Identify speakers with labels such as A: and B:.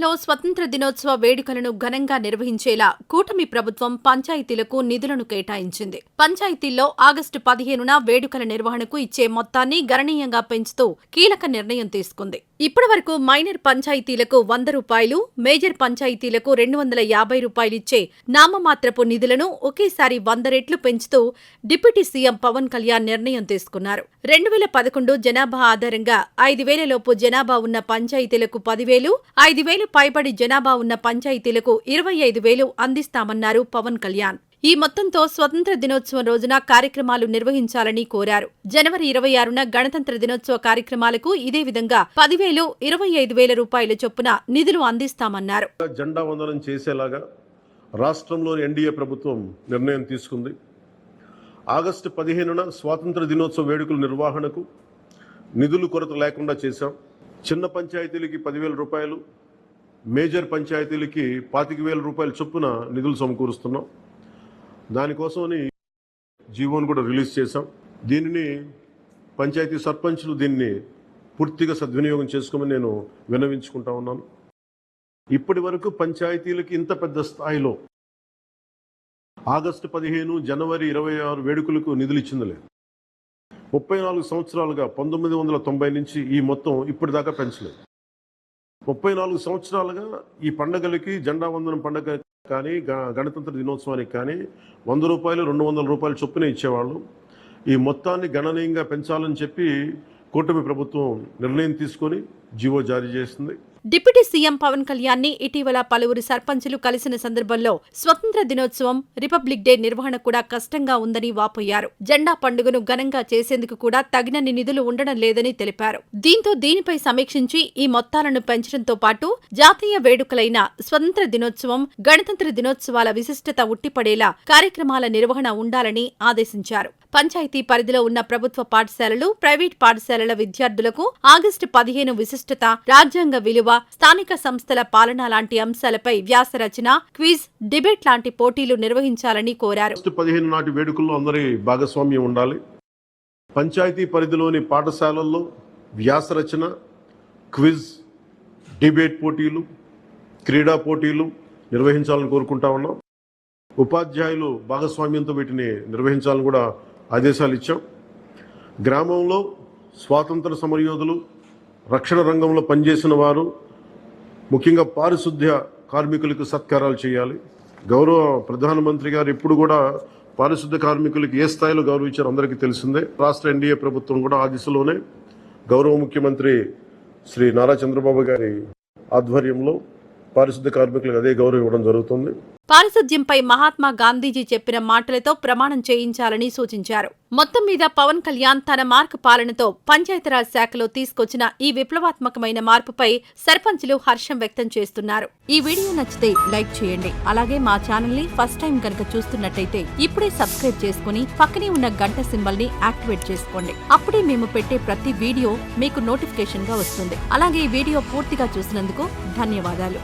A: రాష్ట్రంలో స్వతంత్ర దినోత్సవ వేడుకలను ఘనంగా నిర్వహించేలా కూటమి ప్రభుత్వం పంచాయతీలకు నిధులను కేటాయించింది. పంచాయతీల్లో ఆగస్టు 15న వేడుకల నిర్వహణకు ఇచ్చే మొత్తాన్ని గణనీయంగా పెంచుతూ కీలక నిర్ణయం తీసుకుంది. ఇప్పటి వరకు మైనర్ పంచాయతీలకు 100 రూపాయలు, మేజర్ పంచాయతీలకు 250 రూపాయలిచ్చే నామమాత్రపు నిధులను ఒకేసారి 100 రెట్లు పెంచుతూ డిప్యూటీ సీఎం పవన్ కళ్యాణ్ నిర్ణయం తీసుకున్నారు. 2011 జనాభా ఆధారంగా 5,000 లోపు జనాభా ఉన్న పంచాయతీలకు 10,000, 5,000 పైబడి జనాభా ఉన్న పంచాయతీలకు 25,000 అందిస్తామన్నారు పవన్ కళ్యాణ్. ఈ మొత్తంతో స్వతంత్ర దినోత్సవం రోజున కార్యక్రమాలు నిర్వహించాలని కోరారు. జనవరి 26న గణతంత్ర దినోత్సవ కార్యక్రమాలకు ఇదే విధంగా 10,000, 25,000 రూపాయల చొప్పున నిధులు అందిస్తామన్నారు.
B: జెండా వందనం చేసేలాగా రాష్ట్రంలోని ఎన్డీఏ ప్రభుత్వం నిర్ణయం తీసుకుంది. ఆగస్టు 15న స్వాతంత్ర దినోత్సవ వేడుకల నిర్వహణకు నిధులు కొరత లేకుండా చేశాం. చిన్న పంచాయతీలకి 10,000 రూపాయలు, మేజర్ పంచాయతీలకి 25,000 రూపాయల చొప్పున నిధులు సమకూరుస్తున్నాం. దానికోసమని జీవోను కూడా రిలీజ్ చేశాం. దీనిని పంచాయతీ సర్పంచ్లు దీన్ని పూర్తిగా సద్వినియోగం చేసుకోమని నేను విన్నవించుకుంటా ఉన్నాను. ఇప్పటి వరకు పంచాయతీలకి ఇంత పెద్ద స్థాయిలో ఆగస్టు 15, జనవరి 26 వేడుకలకు నిధులు ఇచ్చింది లేదు. 34 సంవత్సరాలుగా 1990 నుంచి ఈ మొత్తం ఇప్పటిదాకా పెంచలేదు. 34 సంవత్సరాలుగా ఈ పండగలకి, జెండా వందనం పండగ కానీ, గణతంత్ర దినోత్సవానికి కానీ 100 రూపాయలు, 200 రూపాయలు చొప్పున ఇచ్చేవాళ్ళు. ఈ మొత్తాన్ని గణనీయంగా పెంచాలని చెప్పి కూటమి ప్రభుత్వం నిర్ణయం తీసుకొని జీవో జారీ చేసింది.
A: డిప్యూటీ సీఎం పవన్ కళ్యాణ్ ని ఇటీవల పలువురు సర్పంచులు కలిసిన సందర్భంలో స్వతంత్ర దినోత్సవం, రిపబ్లిక్ డే నిర్వహణ కూడా కష్టంగా ఉందని వాపోయారు. జెండా పండుగను ఘనంగా చేసేందుకు కూడా తగినన్ని నిధులు ఉండడం లేదని తెలిపారు. దీంతో దీనిపై సమీక్షించి ఈ మొత్తాలను పెంచడంతో పాటు జాతీయ వేడుకలైన స్వతంత్ర దినోత్సవం, గణతంత్ర దినోత్సవాల విశిష్టత ఉట్టిపడేలా కార్యక్రమాల నిర్వహణ ఉండాలని ఆదేశించారు. పంచాయతీ పరిధిలో ఉన్న ప్రభుత్వ పాఠశాలలు, ప్రైవేట్ పాఠశాలల విద్యార్థులకు ఆగస్టు 15 విశిష్టత, రాజ్యాంగ విలువ, స్థానిక సంస్థల పాలన లాంటి అంశాలపై వ్యాసరచన, క్విజ్, డిబేట్ లాంటి పోటీలు నిర్వహించాలని కోరారు.
B: 15 నాటి వేడుకల్లో అందరి భాగస్వామ్యం ఉండాలి. పంచాయతీ పరిధిలోని పాఠశాలల్లో వ్యాసరచన, క్విజ్, డిబేట్ పోటీలు, క్రీడా పోటీలు నిర్వహించాలని కోరుకుంటా ఉన్నాం. ఉపాధ్యాయులు భాగస్వామ్యంతో వీటిని నిర్వహించాలని కూడా ఆదేశాలు ఇచ్చాం. గ్రామంలో స్వాతంత్ర సమరయోధులు, రక్షణ రంగంలో పనిచేసిన వారు, ముఖ్యంగా పారిశుద్ధ్య కార్మికులకు సత్కారాలు చేయాలి. గౌరవ ప్రధానమంత్రి గారు ఇప్పుడు కూడా పారిశుద్ధ్య కార్మికులకు ఏ స్థాయిలో గౌరవించారో అందరికీ తెలిసిందే. రాష్ట్ర ఎన్డీఏ ప్రభుత్వం కూడా ఆ దిశలోనే గౌరవ ముఖ్యమంత్రి శ్రీ నారా చంద్రబాబు గారి ఆధ్వర్యంలో పారిశుద్ధ్య కార్మికులకు అదే గౌరవం ఇవ్వడం జరుగుతుంది.
A: పారిశుద్ధ్యంపై మహాత్మా గాంధీజీ చెప్పిన మాటలతో ప్రమాణం చేయించాలని సూచించారు. మొత్తం మీద పవన్ కళ్యాణ్ తన మార్క్ పాలనతో పంచాయతీరాజ్ శాఖలో తీసుకొచ్చిన ఈ విప్లవాత్మకమైన మార్పుపై సర్పంచులు హర్షం వ్యక్తం చేస్తున్నారు. ఈ వీడియో నచ్చితే లైక్ చేయండి. అలాగే మా ఛానల్ ని ఫస్ట్ టైం కనుక చూస్తున్నట్టయితే ఇప్పుడే సబ్స్క్రైబ్ చేసుకుని పక్కనే ఉన్న గంట సింబల్ ని యాక్టివేట్ చేసుకోండి. అప్పుడే మేము పెట్టే ప్రతి వీడియో మీకు నోటిఫికేషన్ గా వస్తుంది. అలాగే ఈ వీడియో పూర్తిగా చూసినందుకు ధన్యవాదాలు.